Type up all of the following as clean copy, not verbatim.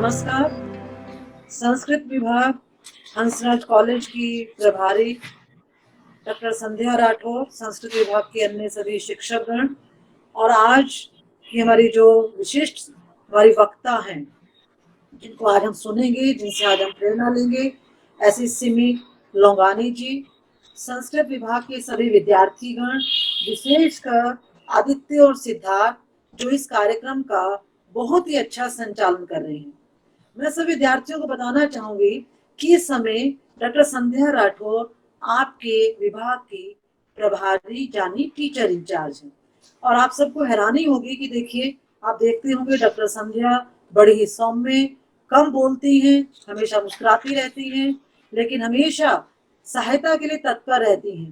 नमस्कार। संस्कृत विभाग हंसराज कॉलेज की प्रभारी डॉक्टर संध्या राठौर, संस्कृत विभाग के अन्य सभी शिक्षकगण और आज की हमारी जो विशिष्ट हमारी वक्ता हैं, जिनको आज हम सुनेंगे, जिनसे आज हम प्रेरणा लेंगे, ऐसी सिमी लोंगानी जी, संस्कृत विभाग के सभी विद्यार्थीगण, विशेषकर आदित्य और सिद्धार्थ, जो इस कार्यक्रम का बहुत ही अच्छा संचालन कर रहे हैं। मैं सभी विद्यार्थियों को बताना चाहूंगी कि इस समय डॉक्टर संध्या राठौर आपके विभाग की प्रभारी यानी टीचर इंचार्ज हैं और आप सबको हैरानी होगी कि देखिए, आप देखते होंगे डॉक्टर संध्या बड़ी ही सौम्य, कम बोलती हैं, हमेशा मुस्कुराती रहती हैं, लेकिन हमेशा सहायता के लिए तत्पर रहती हैं।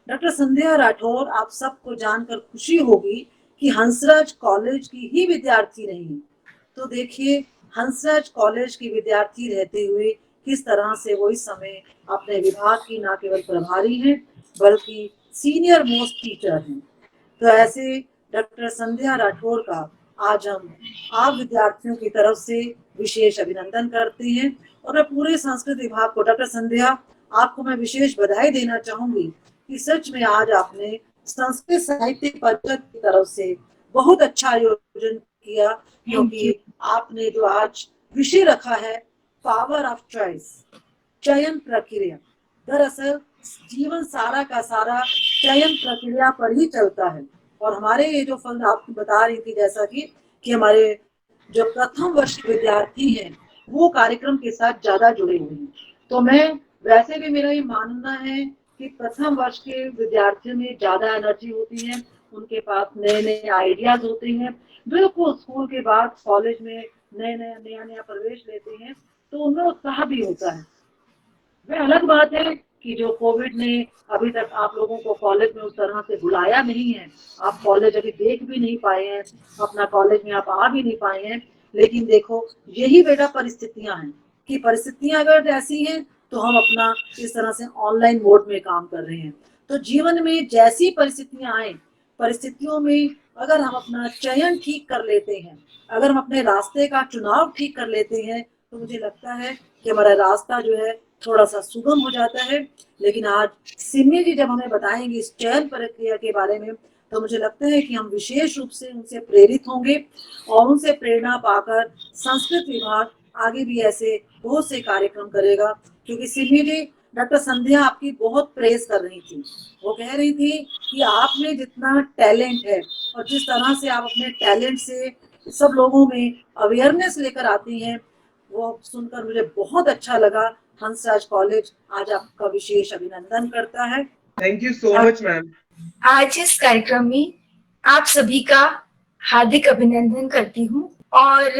डॉक्टर संध्या राठौर, आप सबको जानकर खुशी होगी कि हंसराज कॉलेज की ही विद्यार्थी नहीं, तो देखिए हंसराज कॉलेज की विद्यार्थी रहते हुए किस तरह से वो इस समय अपने विभाग की न केवल प्रभारी हैं बल्कि सीनियर मोस्ट टीचर हैं। तो ऐसे डॉक्टर संध्या राठौर का आज हम आप विद्यार्थियों की तरफ से विशेष अभिनंदन करते हैं और मैं पूरे संस्कृत विभाग को, डॉक्टर संध्या, आपको मैं विशेष बधाई देना चाहूंगी कि सच में आज आपने संस्कृत साहित्य परिषद की तरफ से बहुत अच्छा आयोजन किया, क्योंकि आपने जो आज विषय रखा है पावर ऑफ चॉइस, चयन प्रक्रिया, दरअसल जीवन सारा का सारा चयन प्रक्रिया पर ही चलता है। और हमारे ये जो फल आपको बता रही थी, जैसा कि हमारे जो प्रथम वर्ष के विद्यार्थी हैं वो कार्यक्रम के साथ ज्यादा जुड़े हुए हैं, तो मैं वैसे भी मेरा ये मानना है कि प्रथम वर्ष के विद्यार्थियों में ज्यादा एनर्जी होती है, उनके पास नए नए आइडियाज होते हैं। बिल्कुल स्कूल के बाद कॉलेज में नया नया प्रवेश लेते हैं तो उनमें उत्साह भी होता है। वह अलग बात है कि जो कोविड ने अभी तक आप लोगों को कॉलेज में उस तरह से बुलाया नहीं है, आप कॉलेज अभी देख भी नहीं पाए हैं, अपना कॉलेज में आप आ भी नहीं पाए हैं, लेकिन देखो यही बेटा परिस्थितियां हैं कि परिस्थितियां अगर ऐसी हैं तो हम अपना इस तरह से ऑनलाइन मोड में काम कर रहे हैं। तो जीवन में जैसी परिस्थितियां आए, परिस्थितियों में अगर हम अपना चयन ठीक कर लेते हैं, अगर हम अपने रास्ते का चुनाव ठीक कर लेते हैं, तो मुझे लगता है कि हमारा रास्ता जो है थोड़ा सा सुगम हो जाता है। लेकिन आज सिमी जी जब हमें बताएंगे इस चयन प्रक्रिया के बारे में, तो मुझे लगता है कि हम विशेष रूप से उनसे प्रेरित होंगे और उनसे प्रेरणा पाकर संस्कृत विभाग आगे भी ऐसे बहुत से कार्यक्रम करेगा। क्योंकि सिमी जी, डॉक्टर संध्या आपकी बहुत प्रेज कर रही थी, वो कह रही थी कि आप में जितना टैलेंट है और जिस तरह से आप अपने टैलेंट से सब लोगों में अवेयरनेस लेकर आती हैं, वो सुनकर मुझे बहुत अच्छा लगा। हंसराज कॉलेज आज आपका विशेष अभिनंदन करता है। Thank you so much ma'am. आज इस कार्यक्रम में आप सभी का हार्दिक अभिनंदन करती हूँ और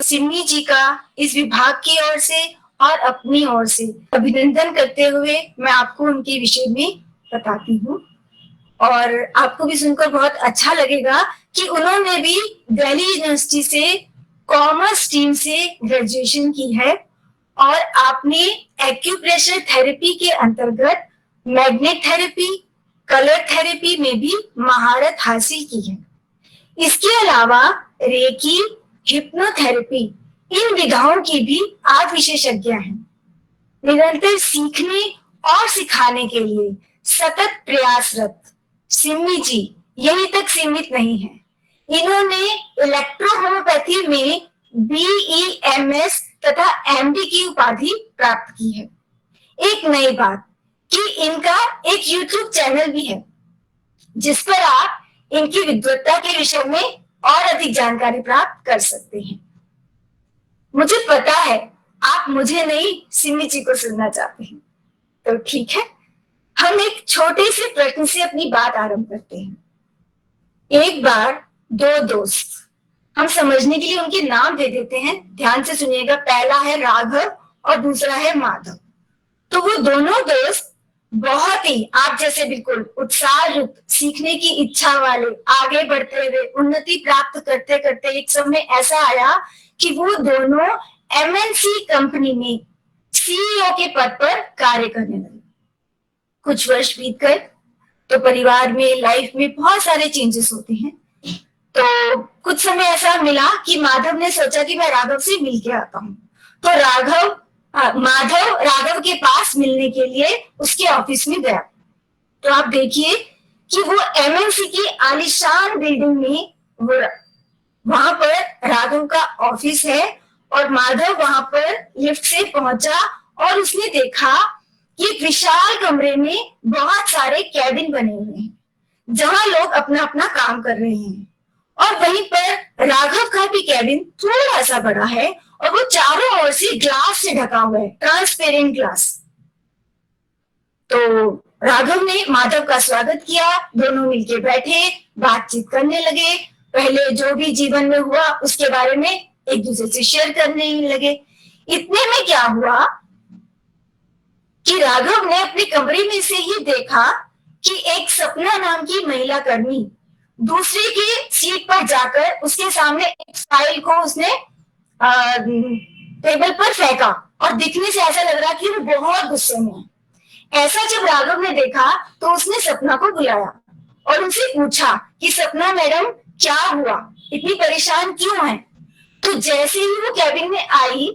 सिमी जी का इस विभाग की ओर से और अपनी ओर से अभिनंदन करते हुए मैं आपको उनके विषय में बताती हूँ और आपको भी सुनकर बहुत अच्छा लगेगा कि उन्होंने भी दिल्ली यूनिवर्सिटी से कॉमर्स स्ट्रीम से ग्रेजुएशन की है और आपने एक्यूप्रेशर थेरेपी के अंतर्गत मैग्नेट थेरेपी, कलर थेरेपी में भी महारत हासिल की है। इसके अलावा रेकी, हिप्नोथेरेपी, इन विधाओं की भी आप विशेषज्ञ हैं। निरंतर सीखने और सिखाने के लिए सतत प्रयासरत सिमी जी यहीं तक सीमित नहीं है। इन्होंने इलेक्ट्रोहोम्योपैथी में BEMS तथा MD की उपाधि प्राप्त की है। एक नई बात कि इनका एक YouTube चैनल भी है जिस पर आप इनकी विद्वत्ता के विषय में और अधिक जानकारी प्राप्त कर सकते हैं। मुझे पता है आप मुझे नहीं सिमी जी को सुनना चाहते हैं, तो ठीक है, हम एक छोटे से प्रश्न से अपनी बात आरंभ करते हैं। एक बार दो दोस्त, हम समझने के लिए उनके नाम दे देते हैं, ध्यान से सुनिएगा। पहला है राघव और दूसरा है माधव। तो वो दोनों दोस्त बहुत ही आप जैसे बिल्कुल उत्साहयुक्त, सीखने की इच्छा वाले, आगे बढ़ते हुए उन्नति प्राप्त करते करते एक समय ऐसा आया कि वो दोनों MNC कंपनी में CEO के पद पर कार्य करने लगे। कुछ वर्ष बीत गए तो परिवार में, लाइफ में बहुत सारे चेंजेस होते हैं। तो कुछ समय ऐसा मिला कि माधव ने सोचा कि मैं राघव से मिल के आता हूँ। तो माधव राघव के पास मिलने के लिए उसके ऑफिस में गया। तो आप देखिए कि वो एमएनसी की आलीशान बिल्डिंग में वहां पर राघव का ऑफिस है और माधव वहां पर लिफ्ट से पहुंचा और उसने देखा कि एक विशाल कमरे में बहुत सारे कैबिन बने हुए हैं जहां लोग अपना अपना काम कर रहे हैं। और वहीं पर राघव का भी कैबिन थोड़ा सा बड़ा है और वो चारों ओर से ग्लास से ढका हुआ है, ट्रांसपेरेंट ग्लास। तो राघव ने माधव का स्वागत किया, दोनों मिलके बैठे, बातचीत करने लगे, पहले जो भी जीवन में हुआ उसके बारे में एक दूसरे से शेयर करने लगे। इतने में क्या हुआ कि राघव ने अपने कमरे में से ही देखा कि एक सपना नाम की महिला कर्मी दूसरे की सीट पर जाकर उसके सामने एक फाइल को उसने टेबल पर फेंका और दिखने से ऐसा लग रहा कि वो बहुत गुस्से में है। ऐसा जब राघव ने देखा तो उसने सपना को बुलाया और उनसे पूछा कि सपना मैडम क्या हुआ, इतनी परेशान क्यों है। तो जैसे ही वो कैबिन में आई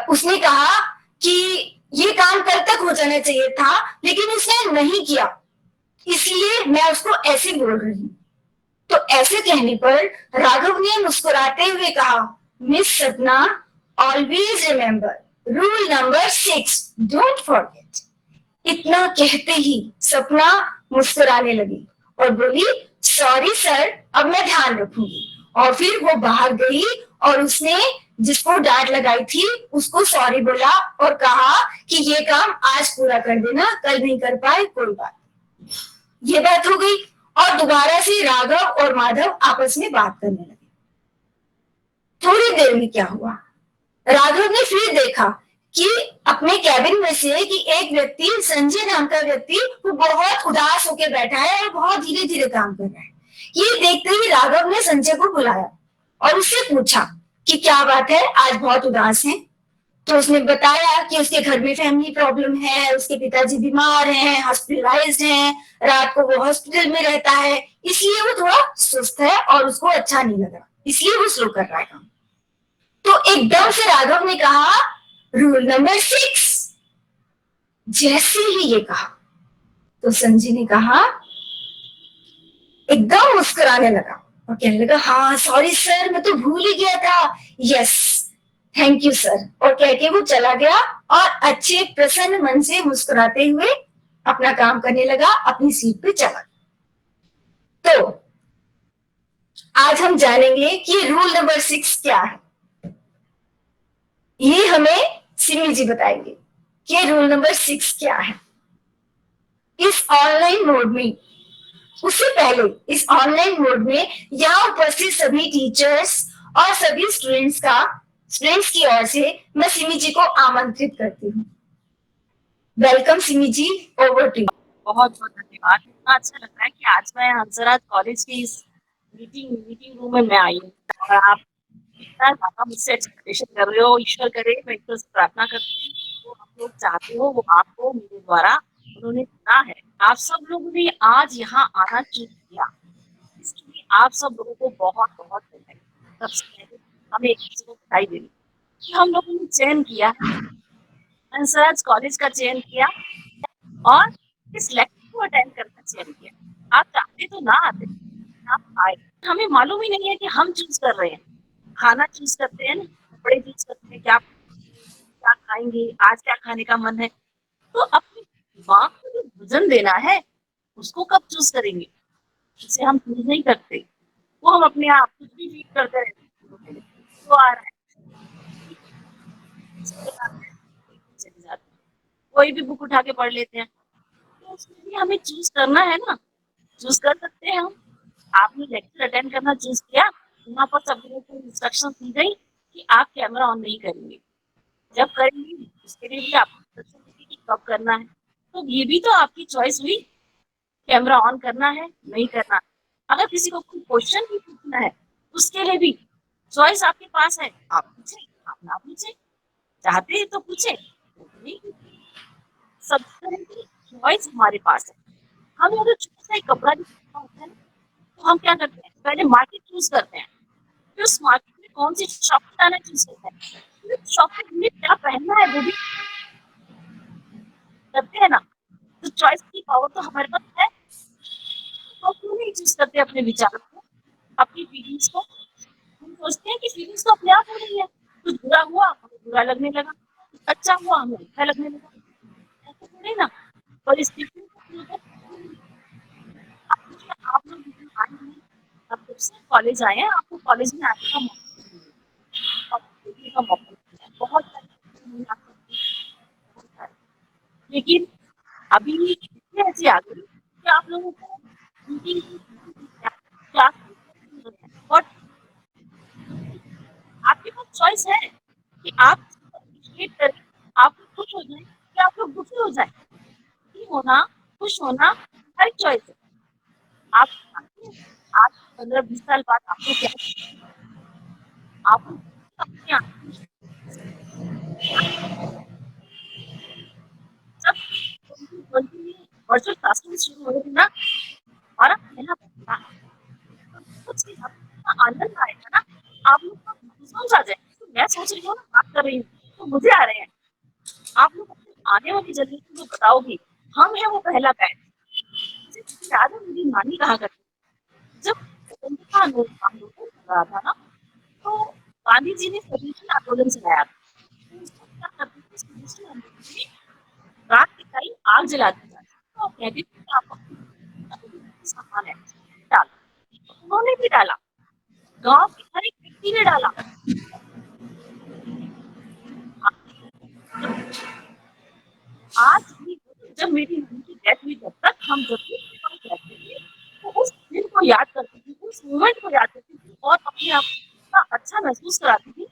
उसने कहा कि ये काम कल तक हो जाना चाहिए था लेकिन उसने नहीं किया, इसलिए मैं उसको ऐसे बोल रही हूँ। तो ऐसे कहने पर राघव ने मुस्कुराते हुए कहा, मिस सपना, always remember rule number 6, don't forget. इतना कहते ही सपना मुस्कुराने लगी और बोली, सॉरी सर, अब मैं ध्यान रखूंगी। और फिर वो बाहर गई और उसने जिसको डांट लगाई थी उसको सॉरी बोला और कहा कि ये काम आज पूरा कर देना, कल नहीं कर पाए कोई बात। ये बात हो गई और दोबारा से राघव और माधव आपस में बात करने लगे। थोड़ी देर में क्या हुआ, राघव ने फिर देखा कि अपने कैबिन में से कि एक व्यक्ति, संजय नाम का व्यक्ति, वो बहुत उदास होकर बैठा है और बहुत धीरे धीरे काम कर रहा है। ये देखते ही राघव ने संजय को बुलाया और उससे पूछा कि क्या बात है, आज बहुत उदास है। तो उसने बताया कि उसके घर में फैमिली प्रॉब्लम है, उसके पिताजी बीमार हैं, हॉस्पिटलाइज्ड हैं, रात को वो हॉस्पिटल में रहता है, इसलिए वो थोड़ा सुस्त है और उसको अच्छा नहीं लग रहा, इसलिए वो स्लो कर रहा है काम। तो एकदम से राघव ने कहा, रूल नंबर 6। जैसे ही ये कहा तो संजय ने कहा, एकदम मुस्कुराने लगा और कहने लगा, हाँ सॉरी सर, मैं तो भूल ही गया था, यस थैंक यू सर। और कह के वो चला गया और अच्छे प्रसन्न मन से मुस्कुराते हुए अपना काम करने लगा, अपनी सीट पे चला गया। तो आज हम जानेंगे कि रूल नंबर 6 क्या है। ये हमें सिमी जी बताएंगे कि रूल नंबर 6 क्या है। इस ऑनलाइन मोड में, उससे पहले इस ऑनलाइन मोड में यहाँ उपस्थित सभी टीचर्स और सभी स्टूडेंट्स की ओर से मैं सिमी जी को आमंत्रित करती हूँ। Welcome Simi ji, over to you. बहुत बहुत धन्यवाद। इतना अच्छा लग रहा है कि आज मैं हंसराज कॉलेज की इस मीटिंग रूम में मैं आई हूँ और आप इतना ज्यादा मुझसे एक्सपेक्टेशन कर रहे हो। ईश्वर करे, मैं ईश्वर से प्रार्थना करती हूँ जो आप लोग चाहते हो वो आपको मेरे द्वारा उन्होंने दिया है। आप सब लोगों ने आज यहाँ आना चूज किया, इसके लिए आप सब लोगों को बहुत बहुत धन्यवाद। सबसे पहले हमें एक चीज को बधाई देनी कि हम लोगों ने चयन किया, हंसराज कॉलेज का चयन किया और इस लेक्चर को अटेंड करना चयन किया। आप चाहते तो ना आते, आप आए। हमें मालूम ही नहीं है कि हम चूज कर रहे हैं, खाना चूज करते हैं, कपड़े चूज करते हैं, क्या क्या खाएंगे, आज क्या खाने का मन है। तो अपने दिमाग को जो भोजन देना है उसको कब चूज करेंगे, जिसे हम चूज नहीं करते, वो हम अपने आप कुछ भी फील करते रहते हैं। तो आ रहा है चले जाते हैं, कोई भी बुक उठा के पढ़ लेते हैं। तो उसके लिए हमें चूज करना है ना, चूज कर सकते हैं हम। आपने लेक्चर अटेंड करना चूज किया, वहां पर सब लोगों को इंस्ट्रक्शन दी गई कि आप कैमरा ऑन नहीं करेंगे, जब करेंगे उसके लिए भी आपको इंस्ट्रक्शन दी कि कब करना है। तो ये भी तो आपकी चॉइस हुई, कैमरा ऑन करना है नहीं करना है। अगर किसी को कोई क्वेश्चन भी पूछना है उसके लिए भी चॉइस आपके पास है, आप पूछे आप ना पूछे, चाहते हैं तो पूछे, नहीं सब तरह की चॉइस हमारे पास है। हमें अगर छोटा सा एक कपड़ा भी खरीदना होता है ना, हम क्या करते हैं, पहले मार्केट चूज करते हैं, फिर उस मार्केट में कौन सी शॉप पे जाना चूज करते हैं, फिर शॉप पे हमें क्या पहनना है वो भी करते हैं ना। तो चॉइस की पावर तो हमारे पास है, तो हम क्यों नहीं चूज करते अपने विचार को, अपनी फीलिंग्स को। हम सोचते हैं कि फीलिंग्स तो अपने आप हो रही है, कुछ बुरा हुआ हमें बुरा लगने लगा, कुछ अच्छा हुआ हमें अच्छा लगने लगा, ऐसा थोड़ी ना। परिस्थितियों को लेकर आप देखिए, आप लोग यहाँ आए हैं, आप जब से कॉलेज आए हैं आपको कॉलेज में आने का मौका नहीं मिला, और देखने का मौका नहीं मिला, बहुत सारी चीजें हुई आपको, बहुत सारी। लेकिन अभी स्थिति ऐसी आ गई कि आप लोगों को मीटिंग क्लास और आपके पास चॉइस है कि आप अप्रिशिएट करें, आप लोग खुश हो जाए या आप लोग दुखी हो जाए। दुखी होना, खुश होना हमारी चॉइस है। आप जानते हैं, आज 15-20 साल बाद आपको क्या, आप लोग अपने आप को जब 2020 में वर्चुअल क्लासरूम शुरू हुए थे ना, हमारा पहला था, तो कुछ भी आपका आनंद आएगा ना, आप लोग का गूज़बम्स आ जाएंगे। तो मैं सोच रही हूँ ना, बात कर रही हूँ तो मुझे आ रहे हैं। आप लोग अपने आने वाली जनरेशन को बताओगे, हम हैं वो पहला बैच। मुझे याद है, मेरी नानी कहा करती थी, जब स्वतंत्रता आंदोलन चल रहा था ना, तो गांधी जी ने स्वदेशी आंदोलन चलाया था। तो उस वक्त क्या करते थे, स्वदेशी आंदोलन में रात के टाइम आग जला दी जाती थी। तो कहते थे कि आप अपने जो भी सामान है डालो, तो उन्होंने भी डाला, गांव के हर एक व्यक्ति ने डाला। जब आज भी जब मेरी मम्मी की डेथ हुई, तब तक हम जब भी उनके पास बैठते थे, तो उस दिन को याद करती थी, उस मोमेंट को याद करती थी और अपने आप को इतना अच्छा महसूस कराती थी।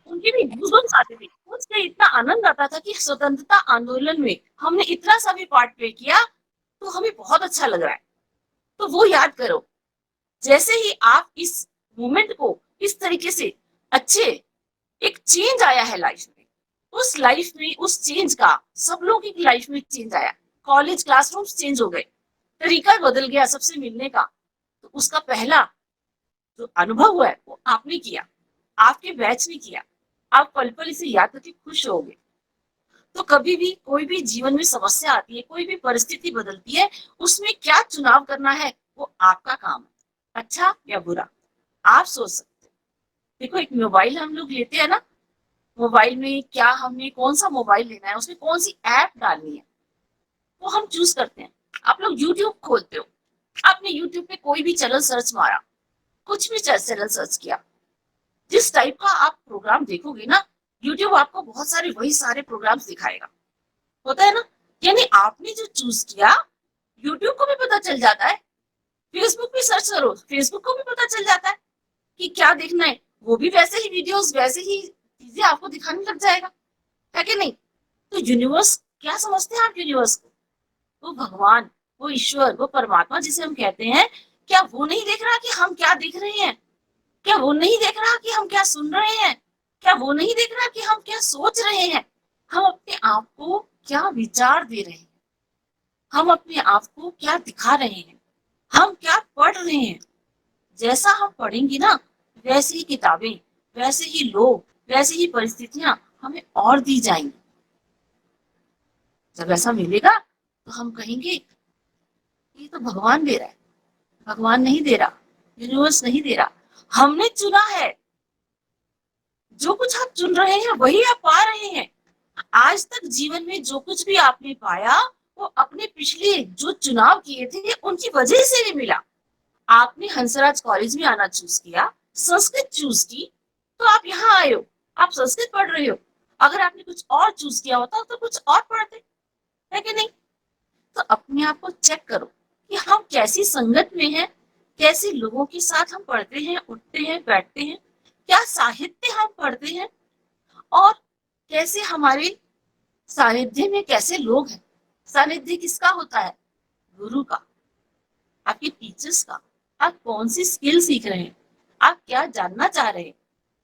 उनके भी गूज़बम्स आते थे, सोच के इतना आनंद आता था कि स्वतंत्रता आंदोलन में हमने इतना सा भी पार्ट प्ले किया, तो हमें बहुत अच्छा लग रहा है। तो वो याद करो, जैसे ही आप इस मोमेंट को इस तरीके से अच्छे, एक चेंज आया है लाइफ में, उस लाइफ में उस चेंज का सब लोगों की लाइफ में चेंज आया, कॉलेज क्लासरूम्स चेंज हो गए, तरीका बदल गया सबसे मिलने का। तो उसका पहला जो अनुभव हुआ है वो आपने किया, आपके बैच ने किया। आप पल पल इसे याद करके खुश होगे। तो कभी भी कोई भी जीवन में समस्या आती है, कोई भी परिस्थिति बदलती है, उसमें क्या चुनाव करना है वो आपका काम है, अच्छा या बुरा आप सोच सकते हैं। देखो, एक मोबाइल हम लोग लेते हैं ना, मोबाइल में क्या हमें कौन सा मोबाइल लेना है, उसमें कौन सी ऐप डालनी है, वो हम चूज करते हैं। आप लोग यूट्यूब खोलते हो, आपने यूट्यूब पे कोई भी चैनल सर्च मारा, कुछ भी चैनल सर्च किया, जिस टाइप का आप प्रोग्राम देखोगे ना, यूट्यूब आपको बहुत सारे वही सारे प्रोग्राम्स दिखाएगा, होता है ना। यानी आपने जो चूज किया, यूट्यूब को भी पता चल जाता है। फेसबुक पे सर्च करो, फेसबुक को भी पता चल जाता है कि क्या देखना है, वो भी वैसे ही वीडियोस, वैसे ही चीजें आपको दिखाने लग जाएगा, है कि नहीं। तो यूनिवर्स, क्या समझते हैं आप यूनिवर्स को, वो भगवान, वो ईश्वर, वो परमात्मा जिसे हम कहते हैं, क्या वो नहीं देख रहा कि हम क्या देख रहे हैं, क्या वो नहीं देख रहा कि हम क्या सुन रहे हैं, क्या वो नहीं देख रहा कि हम क्या सोच रहे हैं, हम अपने आप को क्या विचार दे रहे हैं, हम अपने आप को क्या दिखा रहे हैं, हम क्या पढ़ रहे हैं। जैसा हम पढ़ेंगे ना, वैसी ही किताबें, वैसे ही लोग, वैसी ही परिस्थितियां हमें और दी जाएंगी। जब ऐसा मिलेगा तो हम कहेंगे ये तो भगवान दे रहा है, भगवान नहीं दे रहा, यूनिवर्स नहीं दे रहा, हमने चुना है। जो कुछ आप चुन रहे हैं वही आप पा रहे हैं। आज तक जीवन में जो कुछ भी आपने पाया, वो अपने पिछले जो चुनाव किए थे उनकी वजह से भी मिला। आपने हंसराज कॉलेज में आना चूज किया, संस्कृत चूज की, तो आप यहाँ आए हो, आप संस्कृत पढ़ रहे हो। अगर आपने कुछ और चूज किया होता तो कुछ और पढ़ते, है कि नहीं। तो अपने आप को चेक करो कि हम कैसी संगत में हैं, कैसे लोगों के साथ हम पढ़ते हैं, उठते हैं, बैठते हैं, क्या साहित्य हम पढ़ते हैं, और कैसे हमारे सानिध्य में कैसे लोग हैं। सानिध्य किसका होता है, गुरु का, आपके टीचर्स का। आप कौन सी स्किल सीख रहे हैं, आप क्या जानना चाह रहे हैं,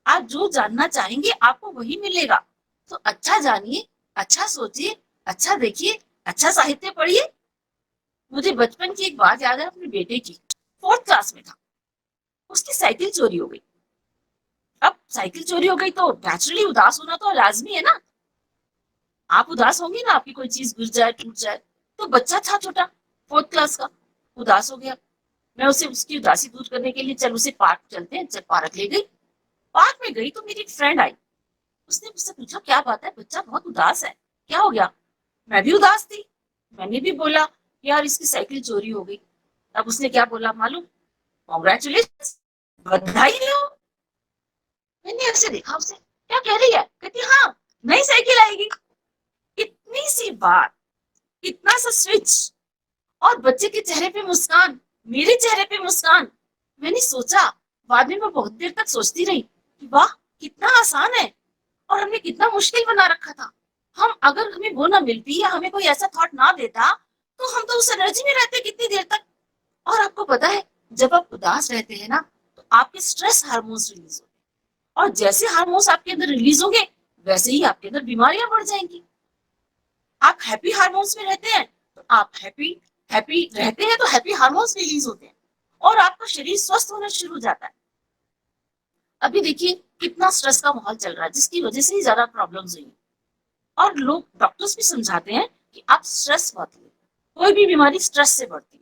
आप जो जानना चाहेंगे आपको वही मिलेगा। तो अच्छा जानिए, अच्छा सोचिए, अच्छा देखिए, अच्छा साहित्य पढ़िए। मुझे बचपन की एक बात याद है अपने बेटे की। 4th क्लास में था, उसकी साइकिल चोरी हो गई। अब साइकिल चोरी हो गई तो नेचुरली उदास होना तो लाजमी है ना। आप उदास होंगे ना, आपकी कोई चीज गिर जाए, टूट जाए। तो बच्चा था छोटा, 4th क्लास का, उदास हो गया। मैं उसे उसकी उदासी दूर करने के लिए चल उसे पार्क चलते हैं, चल पार्क ले गई। पार्क में गई तो मेरी एक फ्रेंड आई, उसने मुझसे पूछा क्या बात है, बच्चा बहुत उदास है, क्या हो गया। मैं भी उदास थी, मैंने भी बोला यार इसकी साइकिल चोरी हो गई। अब उसने क्या बोला मालूम, कॉन्ग्रेचुलेशन, बधाई हो। मैंने ऐसे देखा उसे, क्या कह रही है, कहती हाँ नई साइकिल आएगी। इतनी सी बात, इतना सा स्विच, और बच्चे के चेहरे पे मुस्कान, मेरे चेहरे पे मुस्कान। मैंने सोचा, बाद में मैं बहुत देर तक सोचती रही कि वाह कितना आसान है, और हमने कितना मुश्किल बना रखा था। हम अगर हमें वो ना मिलती या हमें कोई ऐसा थॉट ना देता तो हम तो उस एनर्जी में रहते कितनी देर तक। और आपको पता है, जब आप उदास रहते हैं ना तो आपके स्ट्रेस हार्मोन्स रिलीज होते हैं, और जैसे हार्मोन्स आपके अंदर रिलीज होंगे वैसे ही आपके अंदर बीमारियां बढ़ जाएंगी। आप हैप्पी हार्मोन्स में रहते हैं तो आप हैप्पी हैप्पी रहते हैं तो हैप्पी हार्मोन्स रिलीज होते हैं, और आपका शरीर स्वस्थ होना शुरू हो जाता है। अभी देखिए कितना स्ट्रेस का माहौल चल रहा है, जिसकी वजह से ही ज्यादा प्रॉब्लम्स हुई हैं। और लोग डॉक्टर्स भी समझाते हैं कि आप स्ट्रेस मत लो, कोई भी बीमारी स्ट्रेस से बढ़ती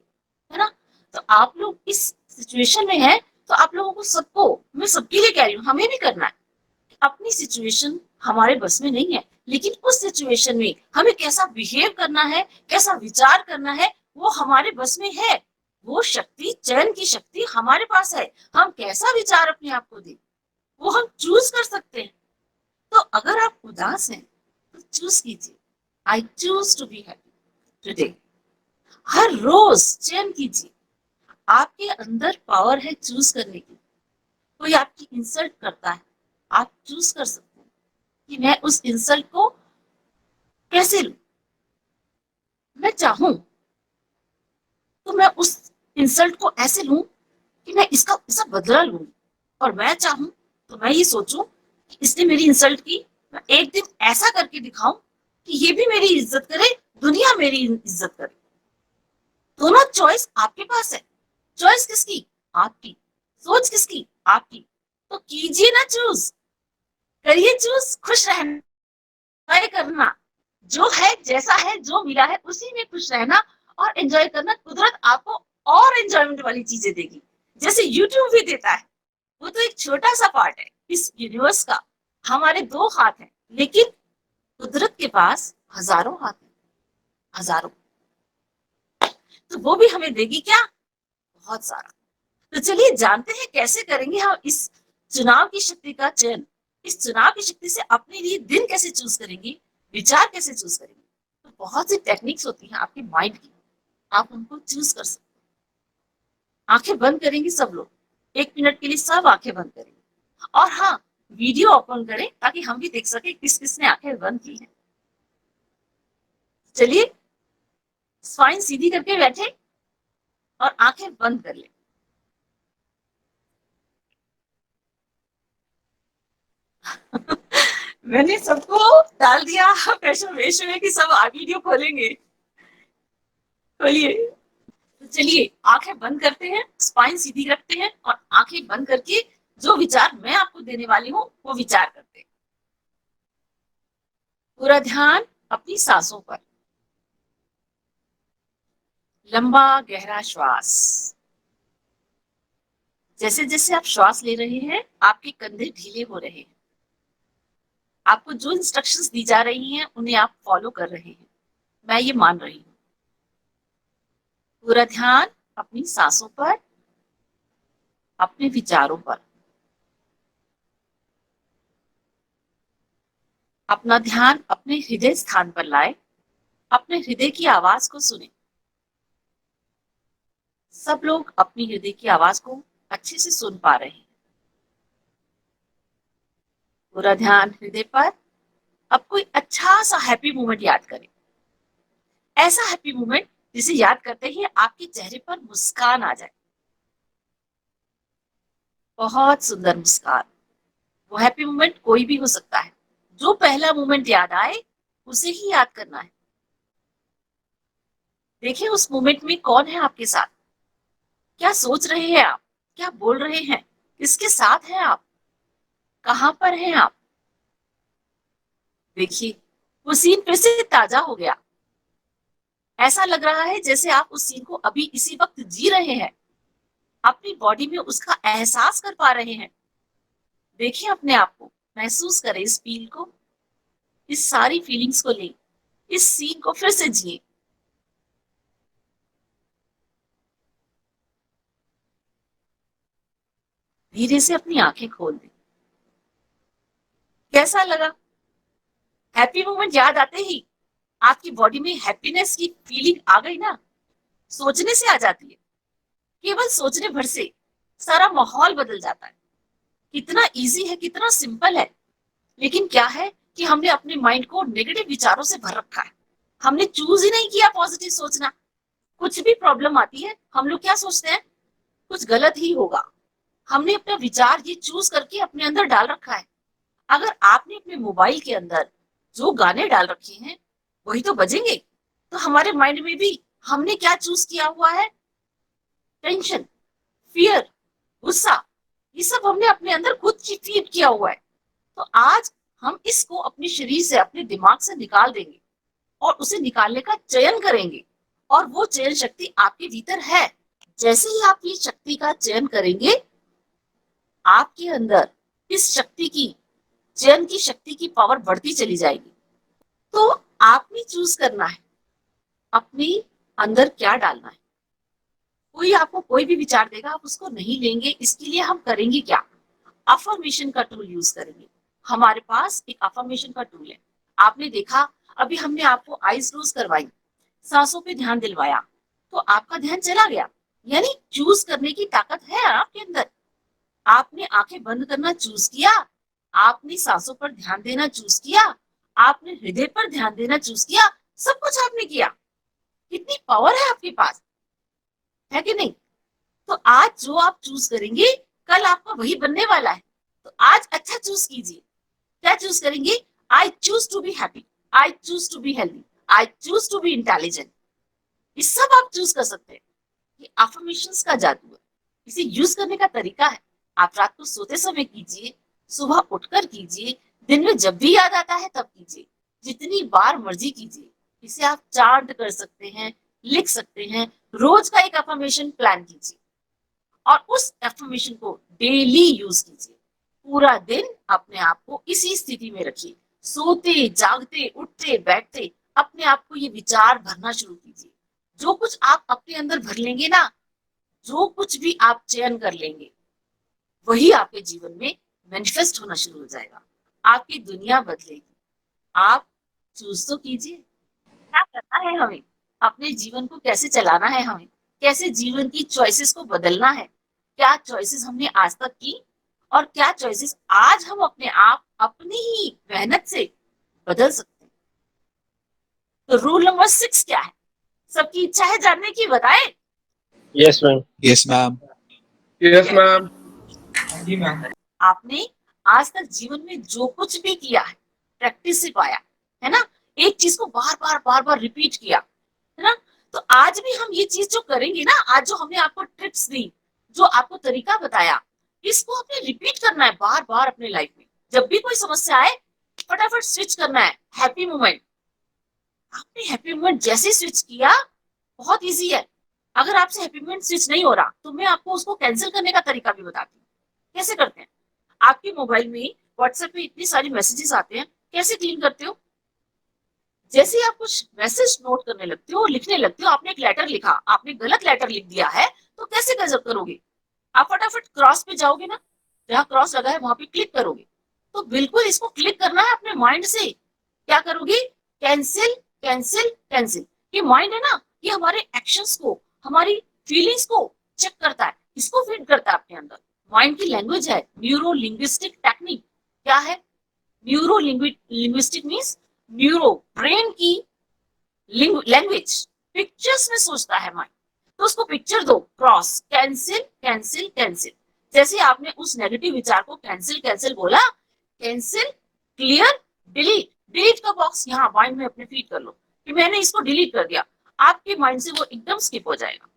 है ना। तो आप लोग इस सिचुएशन में हैं, तो आप लोगों को सबको, मैं सबके लिए कह रही हूँ, हमें भी करना है। अपनी सिचुएशन हमारे बस में नहीं है, लेकिन उस सिचुएशन में हमें कैसा बिहेव करना है, कैसा विचार करना है, वो हमारे बस में है। वो शक्ति, चयन की शक्ति हमारे पास है। हम कैसा विचार अपने आप को दें वो हम चूज कर सकते हैं। तो अगर आप उदास हैं तो चूज कीजिए, I choose to be happy today. हर रोज चयन कीजिए, आपके अंदर पावर है चूज करने की। कोई आपकी इंसल्ट करता है, आप चूज कर सकते हैं कि मैं उस इंसल्ट को कैसे लूं। मैं चाहूं तो मैं उस इंसल्ट को ऐसे लूं कि मैं इसका इसका बदला लूं, और मैं चाहूं तो मैं ये सोचूं कि इसने मेरी इंसल्ट की, मैं एक दिन ऐसा करके दिखाऊं कि ये भी मेरी इज्जत करे, दुनिया मेरी इज्जत करे। दोनों चॉइस आपके पास है। चॉइस किसकी, आपकी। सोच किसकी, आपकी। तो कीजिए ना चूज, करिए चूज, खुश रहना करना, जो है जैसा है जो मिला है उसी में खुश रहना और एंजॉय करना। कुदरत आपको और एंजॉयमेंट वाली चीजें देगी, जैसे यूट्यूब भी देता है। वो तो एक छोटा सा पार्ट है इस यूनिवर्स का। हमारे 2 हाथ हैं, लेकिन कुदरत के पास हजारों हाथ हैं, हजारों। तो वो भी हमें देगी क्या, बहुत सारा। तो चलिए जानते हैं कैसे करेंगे हम इस चुनाव की शक्ति का चयन। इस चुनाव की शक्ति से अपने लिए दिन कैसे चूज करेंगे, विचार कैसे चूज करेंगे। तो बहुत सी टेक्निक्स होती हैं आपके माइंड की, आप उनको चूज कर सकते हैं। आंखें बंद करेंगे सब लोग, 1 मिनट के लिए सब आंखें बंद करेंगे, और हाँ वीडियो ओपन करें ताकि हम भी देख सके किस किसने आंखें बंद की हैं। चलिए स्पाइन सीधी करके बैठे और आंखें बंद कर ले। मैंने सबको डाल दिया प्रेशर वेश में कि सब वीडियो खोलेंगे। खोलिए। तो चलिए आंखें बंद करते हैं, स्पाइन सीधी रखते हैं, और आंखें बंद करके जो विचार मैं आपको देने वाली हूँ वो विचार करते हैं। पूरा ध्यान अपनी सांसों पर। लंबा गहरा श्वास। जैसे जैसे आप श्वास ले रहे हैं आपके कंधे ढीले हो रहे हैं। आपको जो इंस्ट्रक्शंस दी जा रही हैं उन्हें आप फॉलो कर रहे हैं, मैं ये मान रही हूँ। पूरा ध्यान अपनी सांसों पर, अपने विचारों पर। अपना ध्यान अपने हृदय स्थान पर लाए, अपने हृदय की आवाज को सुने। सब लोग अपनी हृदय की आवाज को अच्छे से सुन पा रहे हैं। पूरा ध्यान हृदय पर। अब कोई अच्छा सा हैप्पी मोमेंट याद करें, ऐसा हैप्पी मोमेंट जिसे याद करते ही आपके चेहरे पर मुस्कान आ जाए, बहुत सुंदर मुस्कान। वो हैप्पी मोमेंट कोई भी हो सकता है, जो पहला मोमेंट याद आए उसे ही याद करना है। देखिए उस मोमेंट में कौन है आपके साथ, क्या सोच रहे हैं आप, क्या बोल रहे हैं, किसके साथ हैं आप, कहां पर हैं आप। देखिए, वो सीन फिर से ताजा हो गया। ऐसा लग रहा है जैसे आप उस सीन को अभी इसी वक्त जी रहे हैं, अपनी बॉडी में उसका एहसास कर पा रहे हैं। देखिए अपने आप को, महसूस करें इस फील को, इस सारी फीलिंग्स को लें, इस सीन को फिर से जिए। धीरे से अपनी आंखें खोल दें। कैसा लगा? हैप्पी मोमेंट याद आते ही आपकी बॉडी में हैप्पीनेस की फीलिंग आ गई ना? सोचने से आ जाती है, केवल सोचने भर से सारा माहौल बदल जाता है। कितना इजी है, कितना सिंपल है। लेकिन क्या है कि हमने अपने माइंड को नेगेटिव विचारों से भर रखा है। हमने चूज ही नहीं किया पॉजिटिव सोचना। कुछ भी प्रॉब्लम आती है, हम लोग क्या सोचते हैं? कुछ गलत ही होगा। हमने अपना विचार ये चूज करके अपने अंदर डाल रखा है। अगर आपने अपने मोबाइल के अंदर जो गाने डाल रखे हैं वही तो बजेंगे। तो हमारे माइंड में भी हमने क्या चूज किया हुआ है? टेंशन, फियर, गुस्सा, ये सब हमने अपने अंदर खुद फीड किया हुआ है। तो आज हम इसको अपने शरीर से, अपने दिमाग से निकाल देंगे और उसे निकालने का चयन करेंगे। और वो चयन शक्ति आपके भीतर है। जैसे ही आप ये शक्ति का चयन करेंगे, आपके अंदर इस शक्ति की, चयन की शक्ति की पावर बढ़ती चली जाएगी। तो आपने चूज करना है अपने अंदर क्या डालना है। कोई आपको कोई भी विचार देगा, आप उसको नहीं लेंगे। इसके लिए हम करेंगे क्या? अफर्मेशन का टूल यूज करेंगे। हमारे पास एक अफर्मेशन का टूल है। आपने देखा, अभी हमने आपको आईज क्लोज करवाई, सांसों पे ध्यान दिलवाया, तो आपका ध्यान चला गया। यानी चूज करने की ताकत है आपके अंदर। आपने आंखें बंद करना चूज किया, आपने सांसों पर ध्यान देना चूज किया, आपने हृदय पर ध्यान देना चूज किया, सब कुछ आपने किया। कितनी पावर है आपके पास, है कि नहीं? तो आज जो आप चूज करेंगे, कल आपका वही बनने वाला है। तो आज अच्छा चूज कीजिए। क्या चूज करेंगे? I choose to be happy, I choose to be healthy, I choose to be intelligent. ये सब आप चूज कर सकते हैं। ये अफर्मेशंस का जादू है। इसे यूज करने का तरीका है, आप रात को सोते समय कीजिए, सुबह उठकर कीजिए, दिन में जब भी याद आता है तब कीजिए, जितनी बार मर्जी कीजिए। इसे आप चार्ट कर सकते हैं, लिख सकते हैं। रोज का एक अफर्मेशन प्लान कीजिए और उस अफर्मेशन को डेली यूज कीजिए। पूरा दिन अपने आप को इसी स्थिति में रखिए। सोते, जागते, उठते, बैठते अपने आप को ये विचार भरना शुरू कीजिए। जो कुछ आप अपने अंदर भर लेंगे ना, जो कुछ भी आप चयन कर लेंगे, वही आपके जीवन में मैनिफेस्ट होना शुरू हो जाएगा। आपकी दुनिया बदलेगी। आप चूज तो कीजिए, क्या करना है हमें, अपने जीवन को कैसे चलाना है हमें, कैसे जीवन की चॉइसेस को बदलना है, क्या चॉइसेस हमने आज तक की और क्या चॉइसेस आज हम अपने आप अपनी ही मेहनत से बदल सकते हैं। तो रूल नंबर 6 क्या है? सबकी इच्छा है जानने की, बताएं। Yes ma'am. Yes ma'am. Yes ma'am. जी मैम। आपने आज तक जीवन में जो कुछ भी किया है, प्रैक्टिस से पाया है ना। एक चीज को बार बार रिपीट किया है ना। तो आज भी हम ये चीज जो करेंगे ना, आज जो हमने आपको टिप्स दी, जो आपको तरीका बताया, इसको आपने रिपीट करना है बार बार अपने लाइफ में। जब भी कोई समस्या आए, फटाफट स्विच करना है हैप्पी मोमेंट। आपने हैप्पी मोमेंट जैसे स्विच किया, बहुत इजी है। अगर आपसे हैप्पी मोमेंट स्विच नहीं हो रहा, तो मैं आपको उसको कैंसिल करने का तरीका भी बताती हूँ। कैसे करते हैं? आपके मोबाइल में व्हाट्सएप पे इतनी सारी मैसेजेस आते हैं, कैसे क्लीन करते हो? जैसे ही आप कुछ मैसेज नोट करने लगते हो, लिखने लगते हो, आपने एक लेटर लिखा, आपने गलत लेटर लिख दिया है, तो कैसे गजब करोगे? आप फटाफट क्रॉस पे जाओगे ना, जहां क्रॉस लगा है वहां पे क्लिक करोगे। तो बिल्कुल इसको क्लिक करना है अपने माइंड से। क्या करोगे? Cancel, cancel, cancel. ये माइंड है ना, ये हमारे एक्शंस को, हमारी फीलिंग्स को चेक करता है, इसको फीड करता है अपने अंदर। माइंड की लैंग्वेज है न्यूरो लिंग्विस्टिक टेक्निक। क्या है neuro linguistic? Means neuro, brain की लैंग्वेज, पिक्चर्स में सोचता है माइंड। तो उसको पिक्चर दो, क्रॉस, कैंसिल, कैंसिल, कैंसिल। जैसे आपने उस नेगेटिव विचार को कैंसिल कैंसिल बोला, कैंसिल, क्लियर, डिलीट। डिलीट का बॉक्स यहाँ माइंड में अपने फीड कर लो कि मैंने इसको डिलीट कर दिया। आपके माइंड से वो एकदम स्किप हो जाएगा।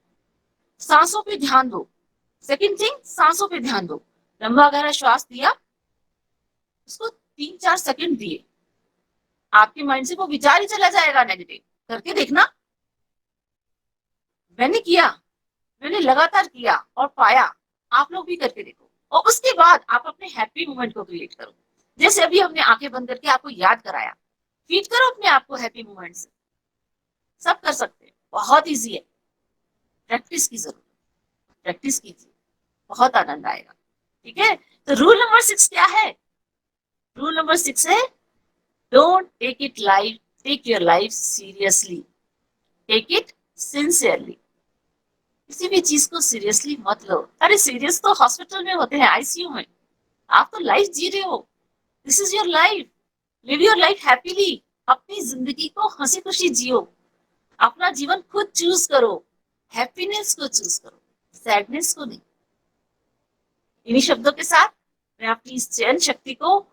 सांसों पे ध्यान दो। सेकंड थिंग, सांसों पे ध्यान दो। लंबा गहरा श्वास दिया, उसको 3-4 सेकंड दिए, आपके माइंड से वो विचार ही चला जाएगा नेगेटिव। करके देखना। मैंने किया, मैंने लगातार किया और पाया, आप लोग भी करके देखो। और उसके बाद आप अपने हैप्पी मोमेंट को क्रिएट करो। जैसे अभी हमने आंखें बंद करके आपको याद कराया, फीड करो अपने आप को हैप्पी मोमेंट से। सब कर सकते हैं, बहुत इजी है। प्रैक्टिस की जरूरत, प्रैक्टिस कीजिए, बहुत आनंद आएगा। ठीक है, तो रूल नंबर 6 क्या है? रूल नंबर 6 है, don't take your life seriously, take it sincerely. किसी भी चीज को सीरियसली मत लो। अरे सीरियस तो हॉस्पिटल में होते हैं, आईसीयू में। आप तो लाइफ जी रहे हो, this is your life, live your life happily. अपनी जिंदगी को हंसी खुशी जियो, अपना जीवन खुद चूज करो, हैप्पीनेस को चूज करो, सैडनेस को नहीं। इन्हीं शब्दों के साथ मैं अपनी इस चयन शक्ति को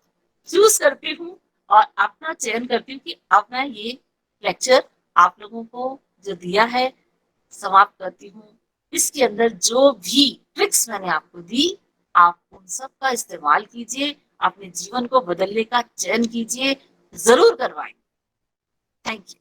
चूज करती हूँ और अपना चयन करती हूँ कि अब मैं ये लेक्चर आप लोगों को जो दिया है समाप्त करती हूँ। इसके अंदर जो भी ट्रिक्स मैंने आपको दी, आप उन सब का इस्तेमाल कीजिए, अपने जीवन को बदलने का चयन कीजिए, जरूर करवाएं। Thank you.